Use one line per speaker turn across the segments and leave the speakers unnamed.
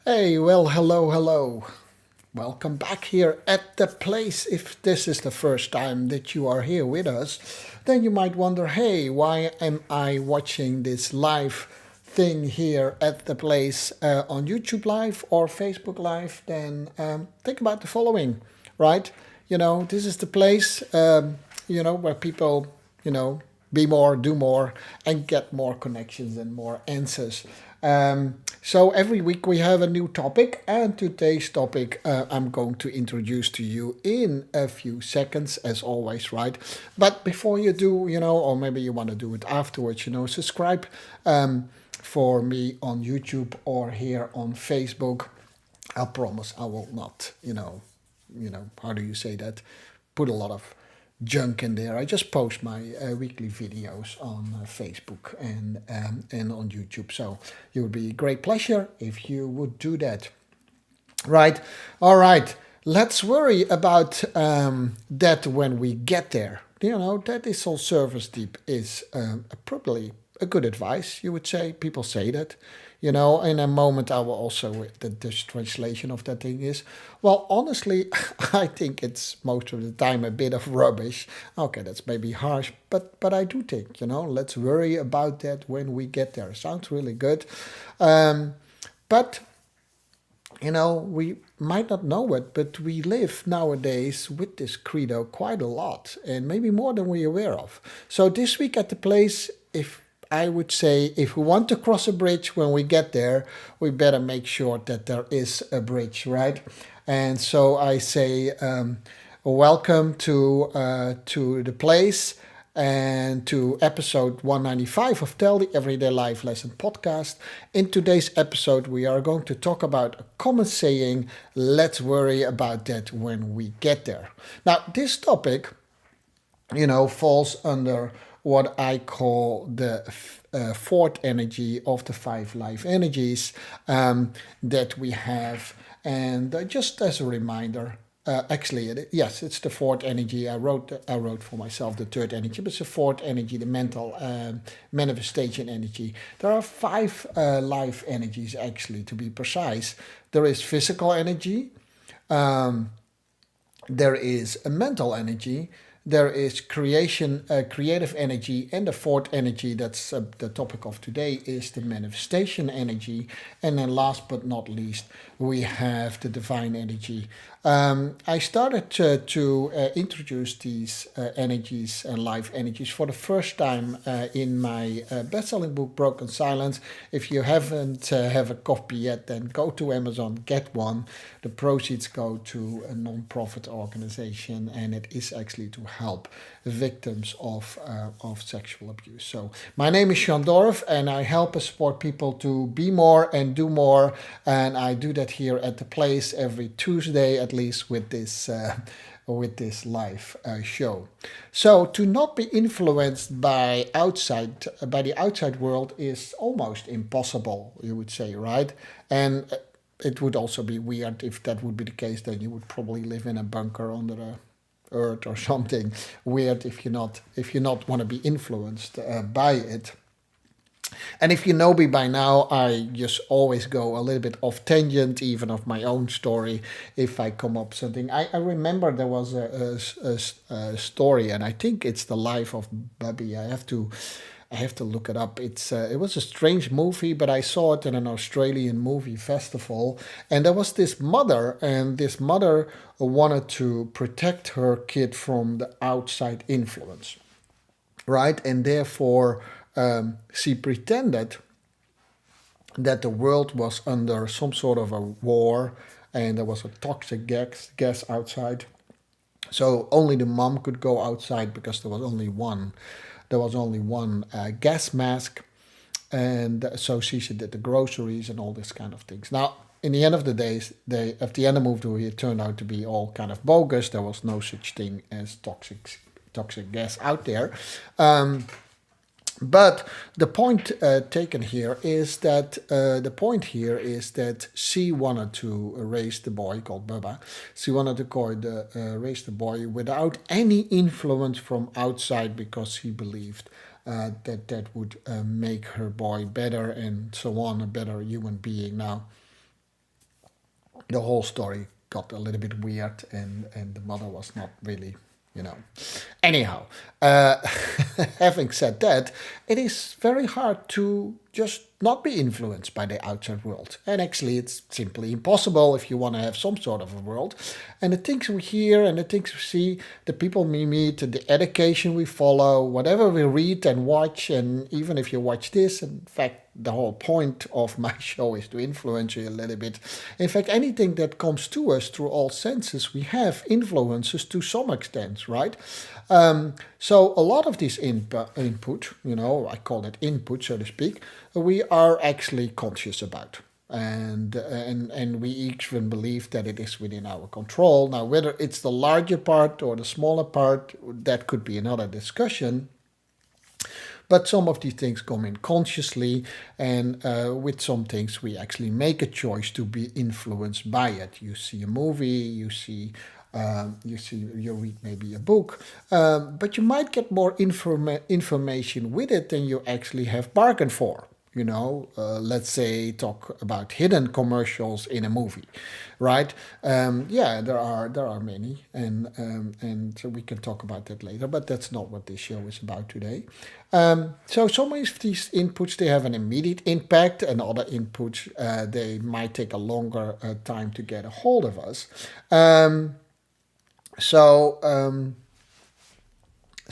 Hey, well, hello. Welcome back here at the place. If this is the first time that you are here with us, then you might wonder, hey, why am I watching this live thing here at the place on YouTube Live or Facebook Live? Then think about the following, right? This is the place, where people, you know, be more, do more, and get more connections and more answers. So every week we have a new topic, and today's topic I'm going to introduce to you in a few seconds, as always, right? But before you do, or maybe you want to do it afterwards, subscribe for me on YouTube or here on Facebook. I promise I will not, how do you say that? Put a lot of junk in there. I just post my weekly videos on Facebook and on YouTube. So it would be a great pleasure if you would do that. Right. All right. Let's worry about that when we get there. That is all surface deep is probably a good advice, you would say. People say that. In a moment, I will also, the Dutch translation of that thing is, well, honestly, I think it's most of the time a bit of rubbish. Okay, that's maybe harsh, but I do think, let's worry about that when we get there. Sounds really good. But we might not know it, but we live nowadays with this credo quite a lot, and maybe more than we're aware of. So this week at the place, if I would say, if we want to cross a bridge when we get there, we better make sure that there is a bridge, right? And so I say, welcome to the place and to episode 195 of Tell the Everyday Life Lesson podcast. In today's episode, we are going to talk about a common saying, let's worry about that when we get there. Now, this topic, falls under what I call the fourth energy of the five life energies that we have. And just as a reminder, yes, it's the fourth energy. I wrote for myself the third energy, but it's the fourth energy, the mental manifestation energy. There are five life energies, actually, to be precise. There is physical energy, there is a mental energy, there is creative energy, and the fourth energy, that's the topic of today, is the manifestation energy. And then last but not least, we have the divine energy. I started to introduce these energies and life energies for the first time in my best-selling book, Broken Silence. If you haven't have a copy yet, then go to Amazon, get one. The proceeds go to a non-profit organization, and it is actually to help victims of sexual abuse. So my name is Sean Dorf, and I help and support people to be more and do more, and I do that here at the place every Tuesday, at least with this live show. So to not be influenced by the outside world is almost impossible, you would say, right? And it would also be weird if that would be the case. Then you would probably live in a bunker under the earth or something weird if you not want to be influenced by it. And if you know me by now, I just always go a little bit off tangent, even of my own story, if I come up something. I remember there was a story, and I think it's the life of Bubby. I have to look it up. It was a strange movie, but I saw it in an Australian movie festival, and there was this mother, and this mother wanted to protect her kid from the outside influence, right? And therefore, she pretended that the world was under some sort of a war, and there was a toxic gas outside. So only the mom could go outside because there was only one. There was only one gas mask, and so she did the groceries and all this kind of things. Now, in the end of the day, at the end of the movie, it turned out to be all kind of bogus. There was no such thing as toxic gas out there. But the point taken here is that she wanted to raise the boy called Bubba. She wanted to raise the boy without any influence from outside because she believed that would make her boy better and so on, a better human being. Now, the whole story got a little bit weird, and the mother was not really, you know. Anyhow, uh, having said that, it is very hard to just not be influenced by the outside world. And actually, it's simply impossible if you want to have some sort of a world. And the things we hear and the things we see, the people we meet, the education we follow, whatever we read and watch, and even if you watch this, in fact, the whole point of my show is to influence you a little bit. In fact, anything that comes to us through all senses, we have influences to some extent, right? So a lot of this input, I call it input, so to speak, we are actually conscious about. And we even believe that it is within our control. Now, whether it's the larger part or the smaller part, that could be another discussion. But some of these things come in consciously, and with some things we actually make a choice to be influenced by it. You see a movie, you read maybe a book, but you might get more information with it than you actually have bargained for. Let's say talk about hidden commercials in a movie, right? Yeah, there are many, and so we can talk about that later. But that's not what this show is about today. So some of these inputs, they have an immediate impact, and other inputs, they might take a longer time to get a hold of us. So.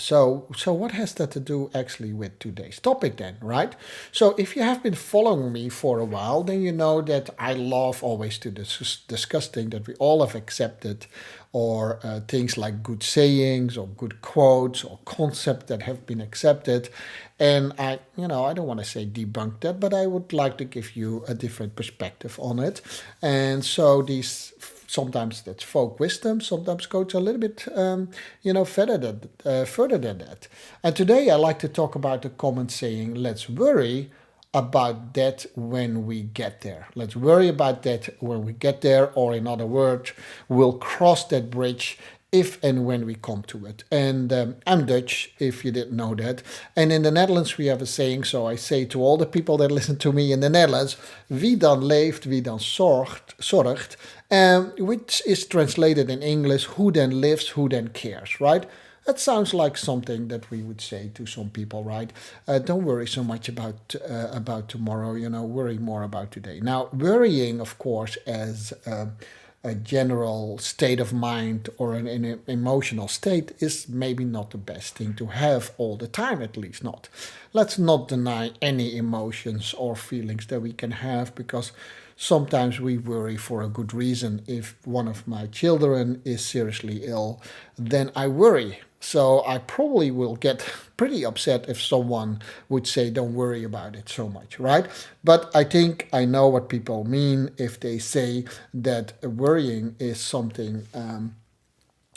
So what has that to do actually with today's topic then, right? So if you have been following me for a while, then you know that I love always to discuss things that we all have accepted, or things like good sayings or good quotes or concepts that have been accepted. And I don't want to say debunk that, but I would like to give you a different perspective on it. And so these, sometimes that's folk wisdom, sometimes goes a little bit, further than that. And today I like to talk about the common saying, let's worry about that when we get there. Let's worry about that when we get there, or in other words, we'll cross that bridge if and when we come to it. And I'm Dutch, if you didn't know that. And in the Netherlands, we have a saying, so I say to all the people that listen to me in the Netherlands, wie dan leeft, wie dan zorgt, which is translated in English, who then lives, who then cares, right? That sounds like something that we would say to some people, right? Don't worry so much about tomorrow, worry more about today. Now, worrying, of course, as a general state of mind or an emotional state is maybe not the best thing to have all the time, at least not. Let's not deny any emotions or feelings that we can have, because sometimes we worry for a good reason. If one of my children is seriously ill, then I worry. So I probably will get pretty upset if someone would say, don't worry about it so much, right? But I think I know what people mean if they say that worrying is something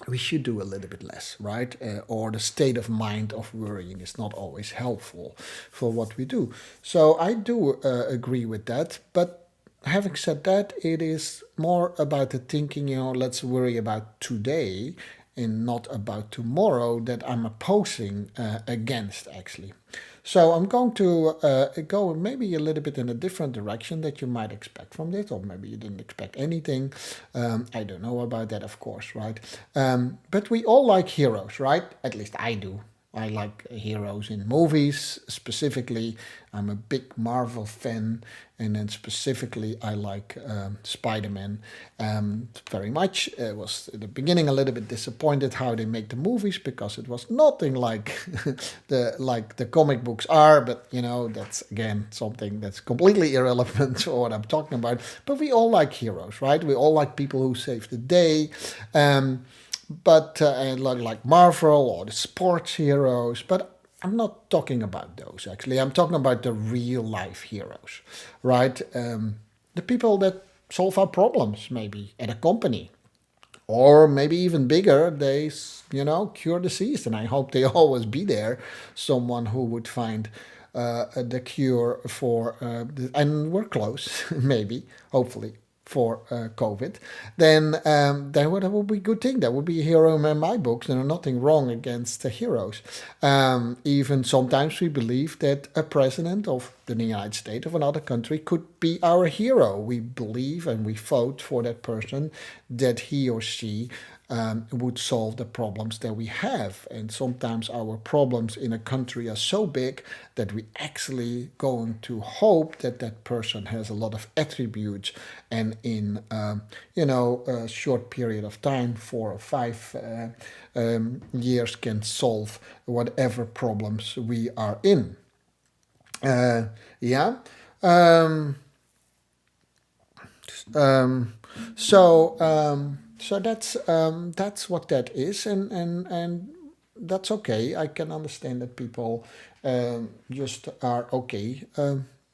we should do a little bit less, right? Or the state of mind of worrying is not always helpful for what we do. So I do agree with that. But having said that, it is more about the thinking, let's worry about today and not about tomorrow, that I'm opposing against, actually. So I'm going to go maybe a little bit in a different direction that you might expect from this, or maybe you didn't expect anything. I don't know about that, of course, right? But we all like heroes, right? At least I do. I like heroes in movies. Specifically, I'm a big Marvel fan, and then specifically I like Spider-Man very much. I was at the beginning a little bit disappointed how they make the movies, because it was nothing like the comic books are. But that's again something that's completely irrelevant for what I'm talking about. But we all like heroes, right? We all like people who save the day. But like Marvel or the sports heroes, but I'm not talking about those, actually. I'm talking about the real life heroes, right? The people that solve our problems, maybe at a company, or maybe even bigger, they cure disease, and I hope they always be there. Someone who would find the cure for and we're close, maybe, hopefully, for COVID, then that would be a good thing. That would be a hero in my books. There's nothing wrong against the heroes. Even sometimes we believe that a president of the United States, of another country, could be our hero. We believe and we vote for that person that he or she would solve the problems that we have. And sometimes our problems in a country are so big that we actually going to hope that that person has a lot of attributes and in a short period of time, 4 or 5 years, can solve whatever problems we are in. Yeah. Um, um, so that's what that is, and that's okay. I can understand that people just are okay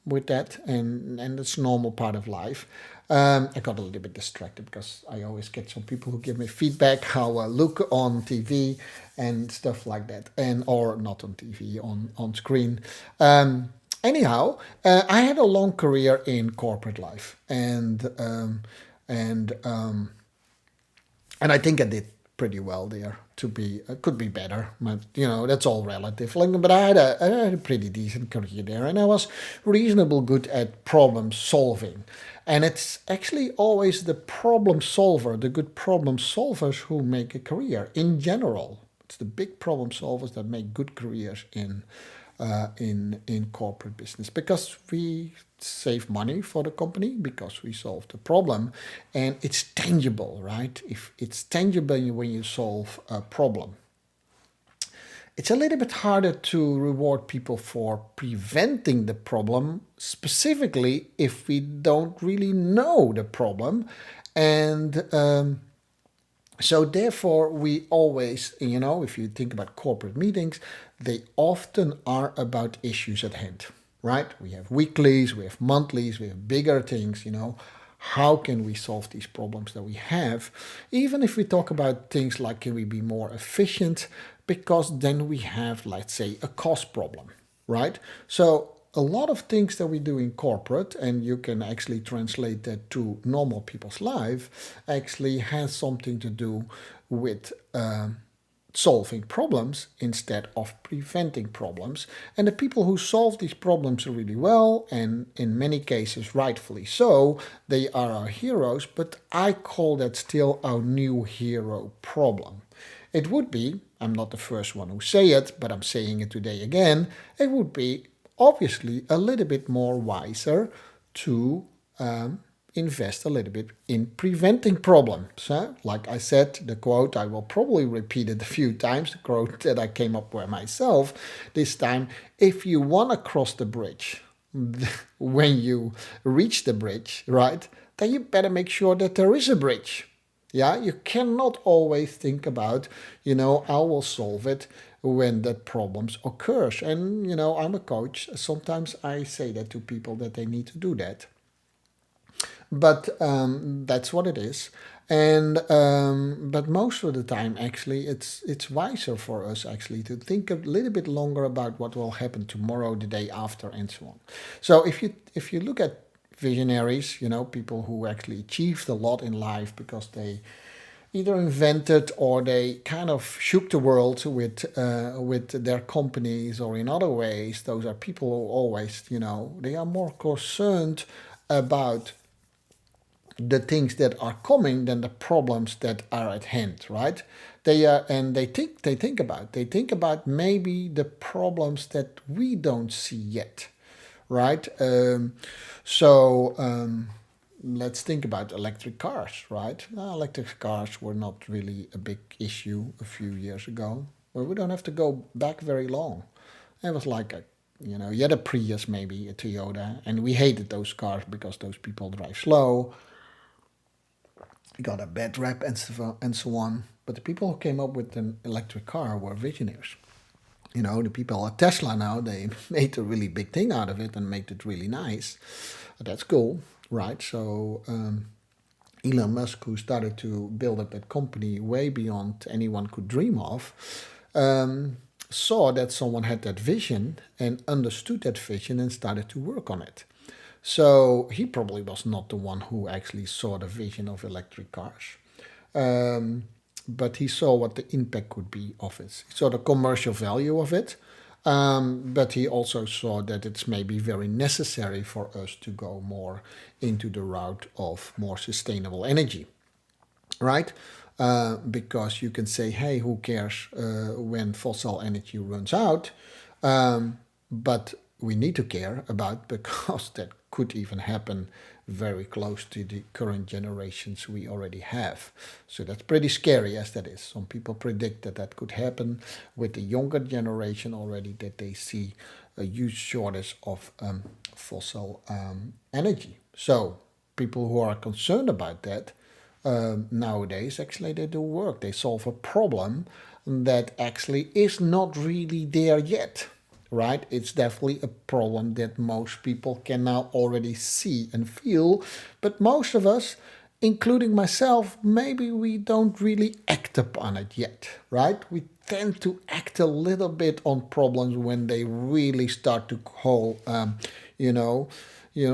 with that, and it's a normal part of life. I got a little bit distracted because I always get some people who give me feedback how I look on TV and stuff like that, and or not on TV, on screen. Anyhow, I had a long career in corporate life, and and I think I did pretty well there. To be, could be better, but that's all relative. But I had a pretty decent career there, and I was reasonable good at problem solving. And it's actually always the problem solver, the good problem solvers, who make a career in general. It's the big problem solvers that make good careers in corporate business, because we save money for the company, because we solve the problem, and it's tangible, right? If it's tangible when you solve a problem, it's a little bit harder to reward people for preventing the problem, specifically if we don't really know the problem. And so therefore, we always, if you think about corporate meetings, they often are about issues at hand, right? We have weeklies, we have monthlies, we have bigger things, How can we solve these problems that we have? Even if we talk about things like, can we be more efficient? Because then we have, let's say, a cost problem, right? So a lot of things that we do in corporate, and you can actually translate that to normal people's life, actually has something to do with solving problems instead of preventing problems. And the people who solve these problems really well, and in many cases rightfully so, they are our heroes, but I call that still our new hero problem. It would be, I'm not the first one who say it, but I'm saying it today again, it would be obviously a little bit more wiser to invest a little bit in preventing problems. Huh? Like I said, the quote, I will probably repeat it a few times, the quote that I came up with myself this time: if you want to cross the bridge, when you reach the bridge, right, then you better make sure that there is a bridge. Yeah, you cannot always think about, I will solve it when that problems occurs. And, I'm a coach. Sometimes I say that to people that they need to do that. But that's what it is. And but most of the time, actually, it's wiser for us actually to think a little bit longer about what will happen tomorrow, the day after, and so on. So if you look at visionaries, people who actually achieved a lot in life because they either invented or they kind of shook the world with their companies, or in other ways, those are people who always, they are more concerned about the things that are coming than the problems that are at hand, right? They think about maybe the problems that we don't see yet, right? So let's think about electric cars, right? Electric cars were not really a big issue a few years ago. Well, we don't have to go back very long. It was like you had a Prius, maybe a Toyota, and we hated those cars because those people drive slow, got a bad rap, and so on. But the people who came up with an electric car were visionaries. The people at Tesla now, they made a really big thing out of it and made it really nice. That's cool, right? So Elon Musk, who started to build up that company way beyond anyone could dream of, saw that someone had that vision and understood that vision and started to work on it. So he probably was not the one who actually saw the vision of electric cars. But he saw what the impact could be of it. He saw the commercial value of it. But he also saw that it's maybe very necessary for us to go more into the route of more sustainable energy, right? Because you can say, hey, who cares when fossil energy runs out? But we need to care about because that could even happen very close to the current generations we already have. So that's pretty scary as that is. Some people predict that that could happen with the younger generation already, that they see a huge shortage of fossil energy. So people who are concerned about that nowadays, actually they do work. They solve a problem that actually is not really there yet, right? It's definitely a problem that most people can now already see and feel, but most of us, including myself, maybe we don't really act upon it yet, right? We tend to act a little bit on problems when they really start to you know,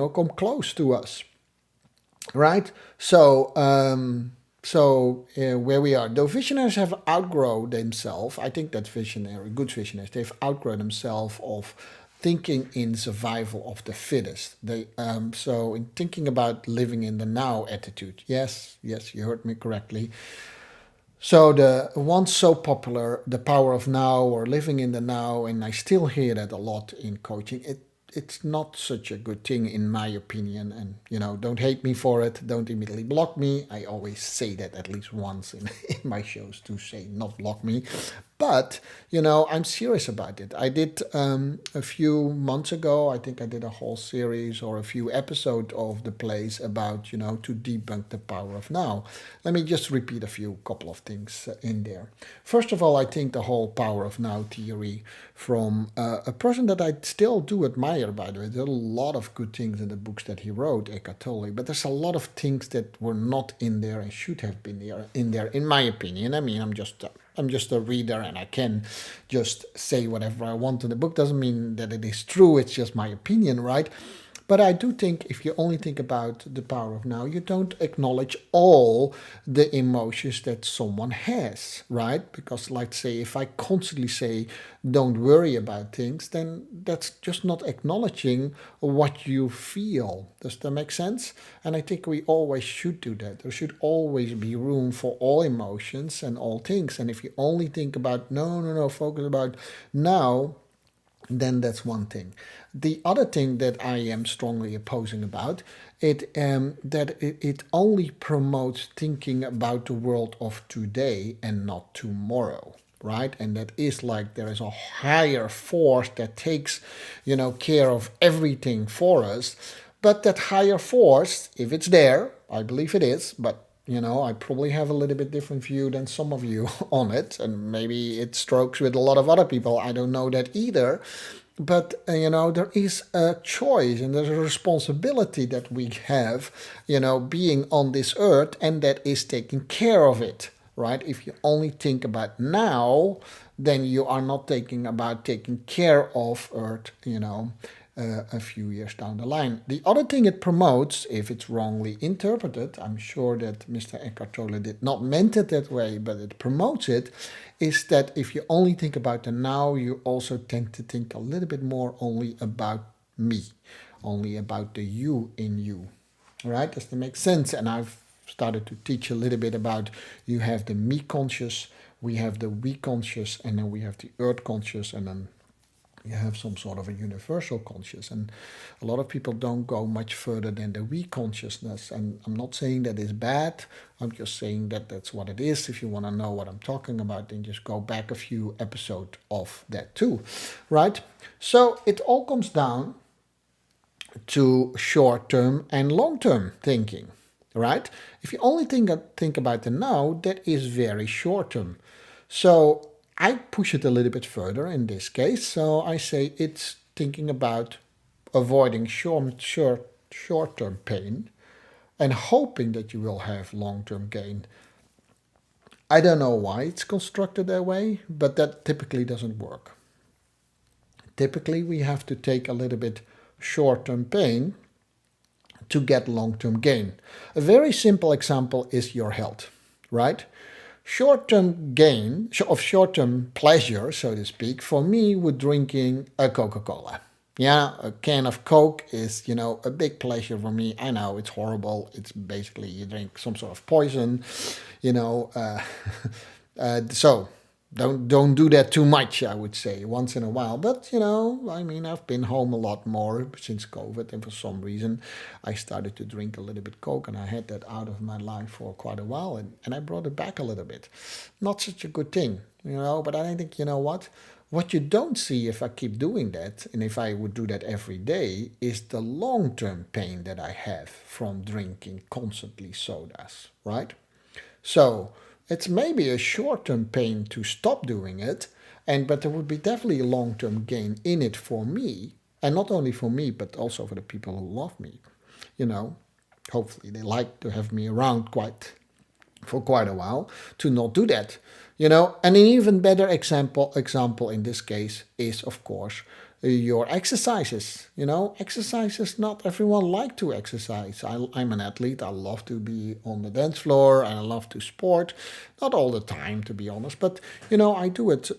come close to us, right? So where we are, though visionaries have outgrown themselves, I think that good visionaries, they've outgrown themselves of thinking in survival of the fittest. So in thinking about living in the now attitude, yes, you heard me correctly. So the once so popular, the power of now or living in the now, and I still hear that a lot in coaching. It's not such a good thing in my opinion, and don't hate me for it. Don't immediately block me. I always say that at least once in my shows to say not block me. But I'm serious about it. I did a few months ago. I think I did a whole series or a few episodes of the place about to debunk the power of now. Let me just repeat a couple of things in there. First of all, I think the whole power of now theory from a person that I still do admire. By the way, there are a lot of good things in the books that he wrote, Eckhart Tolle, but there's a lot of things that were not in there and should have been there, in my opinion. I mean, I'm just a reader and I can just say whatever I want in the book. Doesn't mean that it is true. It's just my opinion, right? But I do think if you only think about the power of now, you don't acknowledge all the emotions that someone has, right? Because, like, say, if I constantly say, don't worry about things, then that's just not acknowledging what you feel. Does that make sense? And I think we always should do that. There should always be room for all emotions and all things. And if you only think about, no, focus about now, then that's one thing. The other thing that I am strongly opposing about it only promotes thinking about the world of today and not tomorrow, right? And that is like there is a higher force that takes care of everything for us. But that higher force, if it's there, I believe it is, but I probably have a little bit different view than some of you on it, and maybe it strokes with a lot of other people. I don't know that either. But, there is a choice and there's a responsibility that we have, being on this earth, and that is taking care of it, right? If you only think about now, then you are not thinking about taking care of earth, a few years down the line. The other thing it promotes, if it's wrongly interpreted, I'm sure that Mr. Eckhart Tolle did not meant it that way, but it promotes it, is that if you only think about the now, you also tend to think a little bit more only about me, only about the you in you, right? Does that make sense? And I've started to teach a little bit about you have the me conscious, we have the we conscious, and then we have the earth conscious, and then you have some sort of a universal conscious. And a lot of people don't go much further than the we consciousness. And I'm not saying that is bad. I'm just saying that that's what it is. If you want to know what I'm talking about, then just go back a few episodes of that too, right? So it all comes down to short-term and long-term thinking, right? If you only think about the now, that is very short-term. So I push it a little bit further in this case. So I say it's thinking about avoiding short-term pain and hoping that you will have long-term gain. I don't know why it's constructed that way, but that typically doesn't work. Typically, we have to take a little bit short-term pain to get long-term gain. A very simple example is your health, right? short-term gain, of short-term pleasure, so to speak, for me would drinking a Coca-Cola. Yeah, a can of Coke is, a big pleasure for me. I know it's horrible. It's basically you drink some sort of poison, you know. So don't do that too much, I would say, once in a while. But I mean, I've been home a lot more since COVID, and for some reason I started to drink a little bit Coke, and I had that out of my life for quite a while, and I brought it back a little bit. Not such a good thing, but I think, what you don't see if I keep doing that, and if I would do that every day, is the long-term pain that I have from drinking constantly sodas, right? So it's maybe a short-term pain to stop doing it, but there would be definitely a long-term gain in it for me, and not only for me, but also for the people who love me. You know, hopefully they like to have me around for quite a while to not do that. And an even better example in this case is, of course, your exercises. Exercises, not everyone like to exercise. I'm an athlete. I love to be on the dance floor and I love to sport. Not all the time, to be honest, but I do it,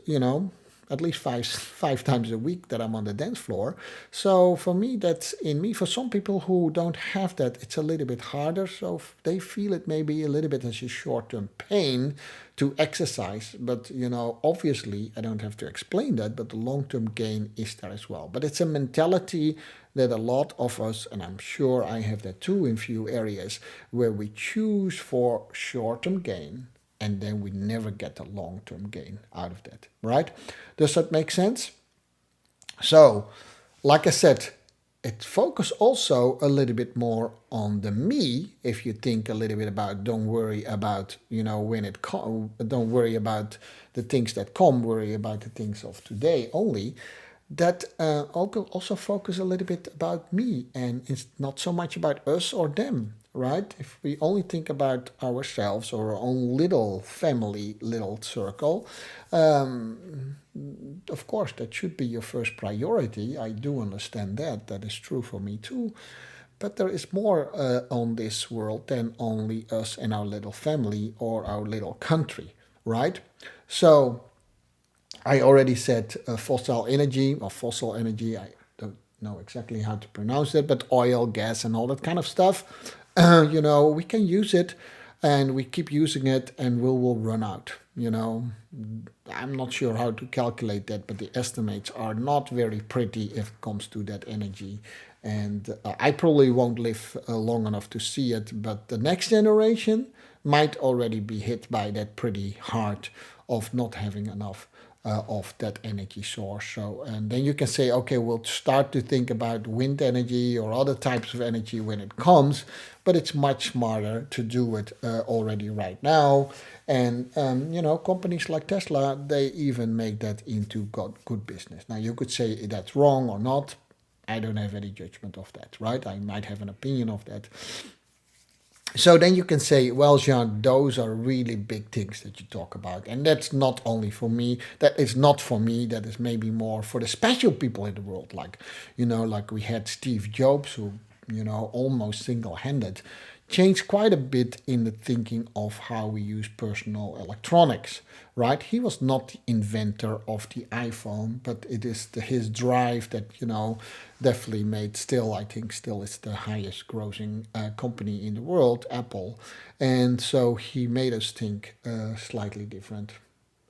at least five times a week that I'm on the dance floor. So for me, that's in me. For some people who don't have that, it's a little bit harder. So they feel it maybe a little bit as a short-term pain to exercise. But obviously, I don't have to explain that. But the long-term gain is there as well. But it's a mentality that a lot of us, and I'm sure I have that too in few areas, where we choose for short-term gain, and then we never get a long-term gain out of that, right? Does that make sense? So, like I said, it focuses also a little bit more on the me. If you think a little bit about, don't worry about, when it don't worry about the things that come, worry about the things of today only. That also focus a little bit about me, and it's not so much about us or them, right? If we only think about ourselves or our own little family, little circle, of course, that should be your first priority. I do understand that. That is true for me too. But there is more on this world than only us and our little family or our little country, right? So I already said fossil energy, or fossil energy. I don't know exactly how to pronounce it, but oil, gas, and all that kind of stuff. We can use it, and we keep using it, and we will run out. I'm not sure how to calculate that, but the estimates are not very pretty if it comes to that energy. And I probably won't live long enough to see it, but the next generation might already be hit by that pretty hard of not having enough of that energy source. So, and then you can say, okay, we'll start to think about wind energy or other types of energy when it comes, but it's much smarter to do it already right now. And, companies like Tesla, they even make that into good business. Now, you could say that's wrong or not. I don't have any judgment of that, right? I might have an opinion of that. So then you can say, well, Jean, those are really big things that you talk about. And that's not only for me. That is not for me. That is maybe more for the special people in the world. Like we had Steve Jobs, who, almost single-handed changed quite a bit in the thinking of how we use personal electronics, right? He was not the inventor of the iPhone, but it is his drive that, definitely made I think still is the highest grossing company in the world, Apple. And so he made us think slightly different,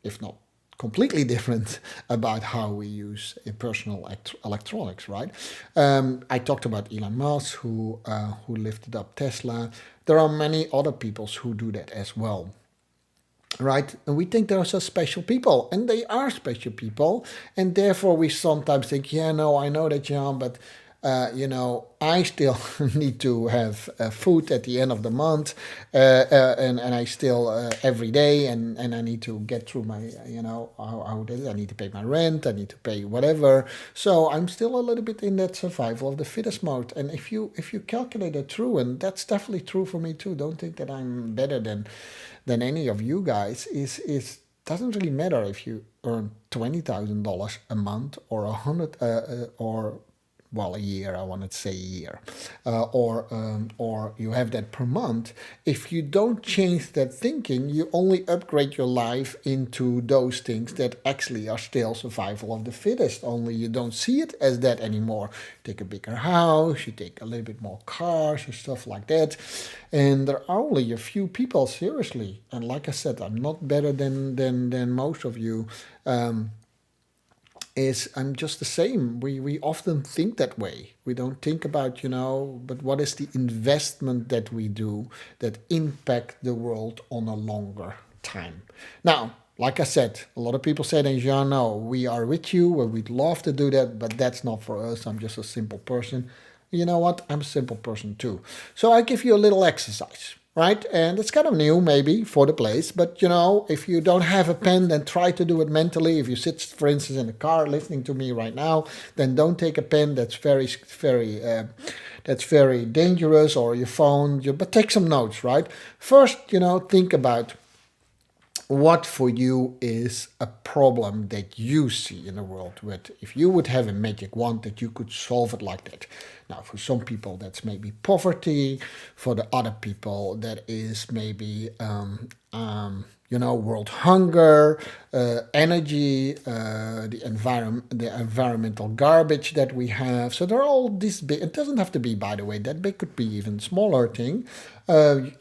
if not completely different, about how we use personal electronics, right? I talked about Elon Musk, who lifted up Tesla. There are many other people who do that as well, right? And we think those are special people, and they are special people, and therefore we sometimes think, yeah, no, I know that, John, but I still need to have food at the end of the month, and I still every day, and I need to get through my, how it is. I need to pay my rent, I need to pay whatever. So I'm still a little bit in that survival of the fittest mode. And if you calculate it through, and that's definitely true for me too. Don't think that I'm better than any of you guys. Is doesn't really matter if you earn $20,000 a month or or well, a year, I want to say a year, or you have that per month, if you don't change that thinking, you only upgrade your life into those things that actually are still survival of the fittest, only you don't see it as that anymore. You take a bigger house, you take a little bit more cars and stuff like that, and there are only a few people, seriously, and like I said, I'm not better than most of you, is I'm just the same. We often think that way. We don't think about, but what is the investment that we do that impact the world on a longer time? Now, like I said, a lot of people say, then, Jean, no, we are with you, and we'd love to do that, but that's not for us. I'm just a simple person. You know what? I'm a simple person too. So I give you a little exercise, right? And it's kind of new maybe for the place, but if you don't have a pen, then try to do it mentally. If you sit, for instance, in the car listening to me right now, then don't take a pen. That's very dangerous, or your phone. But take some notes, right? First, think about what for you is a problem that you see in the world, with if you would have a magic wand that you could solve it like that. Now, for some people that's maybe poverty, for the other people that is maybe world hunger, energy, the environmental garbage that we have. So there are all these big. It doesn't have to be, by the way, that big. Could be even smaller thing.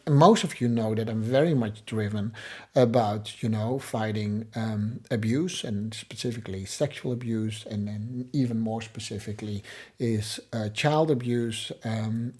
Most of you know that I'm very much driven about fighting abuse, and specifically sexual abuse, and then even more specifically is child abuse, and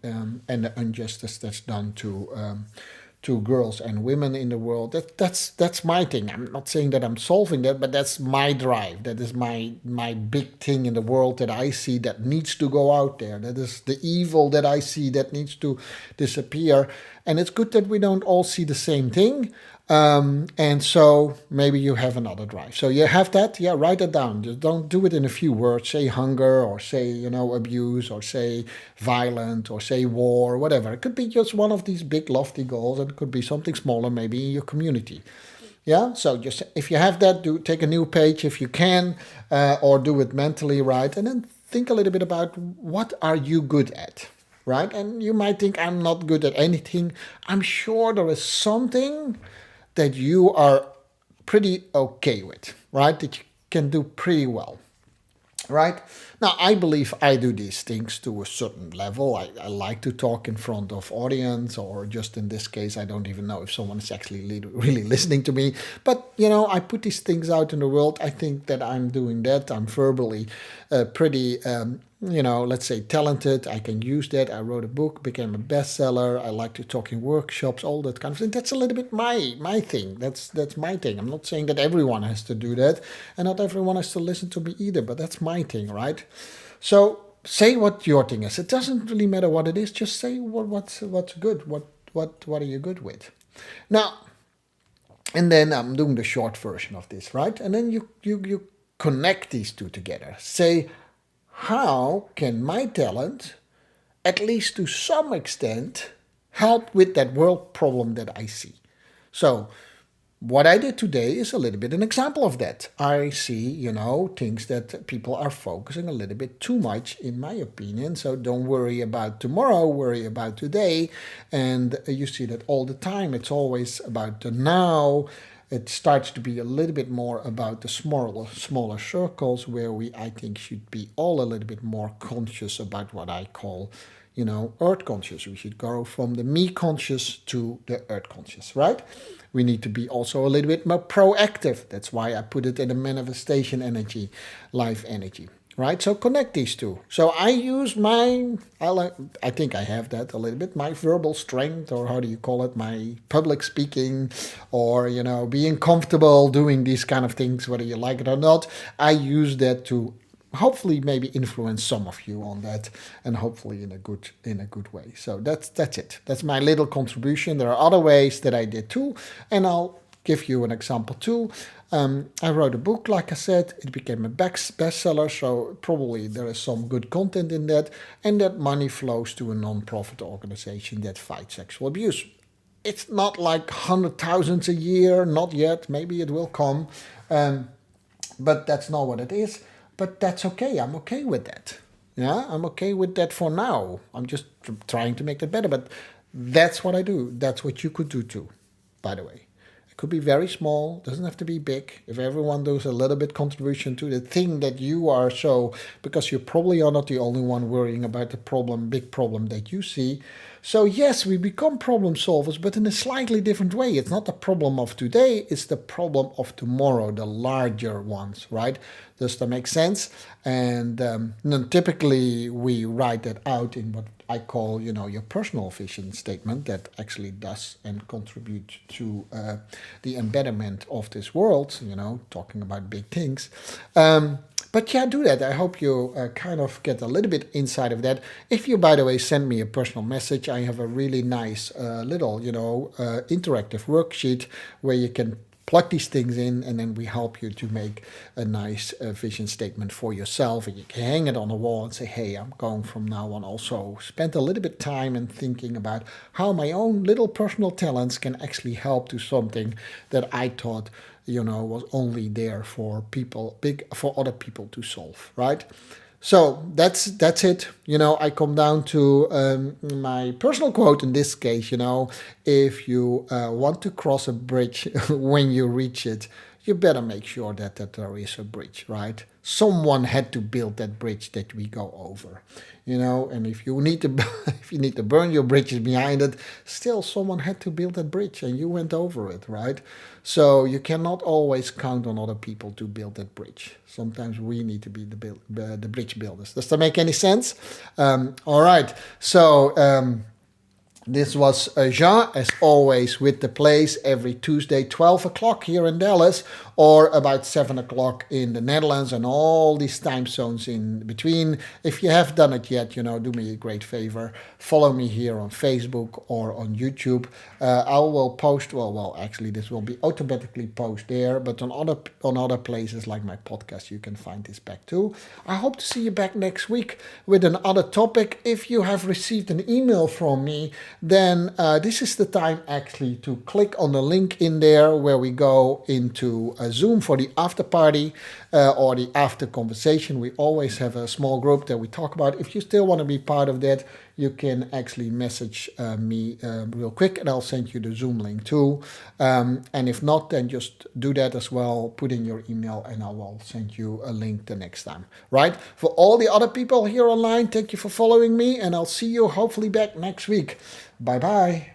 the injustice that's done to girls and women in the world. That's my thing. I'm not saying that I'm solving that, but that's my drive. That is my big thing in the world that I see that needs to go out there. That is the evil that I see that needs to disappear. And it's good that we don't all see the same thing. And so maybe you have another drive. So you have that, yeah, write it down. Just don't do it in a few words. Say hunger, or say, abuse, or say violent, or say war, or whatever. It could be just one of these big lofty goals, and it could be something smaller, maybe in your community. Yeah, so just if you have that, take a new page if you can, or do it mentally, right? And then think a little bit about what are you good at, right? And you might think I'm not good at anything. I'm sure there is something that you are pretty okay with, right? That you can do pretty well, right? Now, I believe I do these things to a certain level. I like to talk in front of audience, or just in this case, I don't even know if someone is actually really listening to me. But, I put these things out in the world. I think that I'm doing that. I'm verbally pretty, let's say talented. I can use that. I wrote a book, became a bestseller. I like to talk in workshops, all that kind of thing. That's a little bit my thing. That's my thing. I'm not saying that everyone has to do that, and not everyone has to listen to me either, but that's my thing, right? So say what your thing is. It doesn't really matter what it is. Just say what's good. What are you good with? Now, and then I'm doing the short version of this, right? And then you connect these two together. Say, how can my talent, at least to some extent, help with that world problem that I see? So what I did today is a little bit an example of that. I see, things that people are focusing a little bit too much, in my opinion. So don't worry about tomorrow, worry about today. And you see that all the time. It's always about the now. It starts to be a little bit more about the smaller circles, where I think, should be all a little bit more conscious about what I call, earth conscious. We should go from the me conscious to the earth conscious, right? We need to be also a little bit more proactive. That's why I put it in the manifestation energy, life energy, right? So connect these two. So I use I think I have that a little bit, my verbal strength, or how do you call it, my public speaking, or, being comfortable doing these kind of things, whether you like it or not. I use that to hopefully maybe influence some of you on that, and hopefully in a good way. So that's it. That's my little contribution. There are other ways that I did too, and I'll give you an example too. I wrote a book, like I said. It became a bestseller, so probably there is some good content in that, and that money flows to a non-profit organization that fights sexual abuse. It's not like 100,000 a year, not yet. Maybe it will come, but that's not what it is. But that's okay. I'm okay with that. Yeah, I'm okay with that for now. I'm just trying to make that better, but that's what I do. That's what you could do too, by the way. It could be very small, doesn't have to be big. If everyone does a little bit contribution to the thing that you are so, because you probably are not the only one worrying about the problem, big problem that you see. So yes, we become problem solvers, but in a slightly different way. It's not the problem of today, it's the problem of tomorrow, the larger ones, right? Does that make sense? And then typically we write that out in what I call, your personal vision statement that actually does and contribute to the embedment of this world, talking about big things. But yeah, do that. I hope you kind of get a little bit inside of that. If you, by the way, send me a personal message, I have a really nice little, interactive worksheet where you can plug these things in, and then we help you to make a nice vision statement for yourself, and you can hang it on the wall and say, hey, I'm going from now on also spend a little bit time and thinking about how my own little personal talents can actually help to something that I thought was only there for people, for other people to solve, right? So that's it. I come down to my personal quote in this case. If you want to cross a bridge when you reach it, you better make sure that there is a bridge, right? Someone had to build that bridge that we go over, And if you need to, if you need to burn your bridges behind it, still someone had to build that bridge, and you went over it, right? So you cannot always count on other people to build that bridge. Sometimes we need to be the bridge builders. Does that make any sense? All right. So. This was Jean, as always, with The Place every Tuesday, 12 o'clock here in Dallas, or about 7 o'clock in the Netherlands, and all these time zones in between. If you have done it yet, do me a great favor. Follow me here on Facebook or on YouTube. I will post, actually, this will be automatically posted there, but on other places like my podcast, you can find this back too. I hope to see you back next week with another topic. If you have received an email from me, then this is the time actually to click on the link in there where we go into a Zoom for the after party or the after conversation. We always have a small group that we talk about. If you still want to be part of that, you can actually message me real quick, and I'll send you the Zoom link too. And if not, then just do that as well. Put in your email, and I will send you a link the next time. Right? For all the other people here online, thank you for following me, and I'll see you hopefully back next week. Bye bye.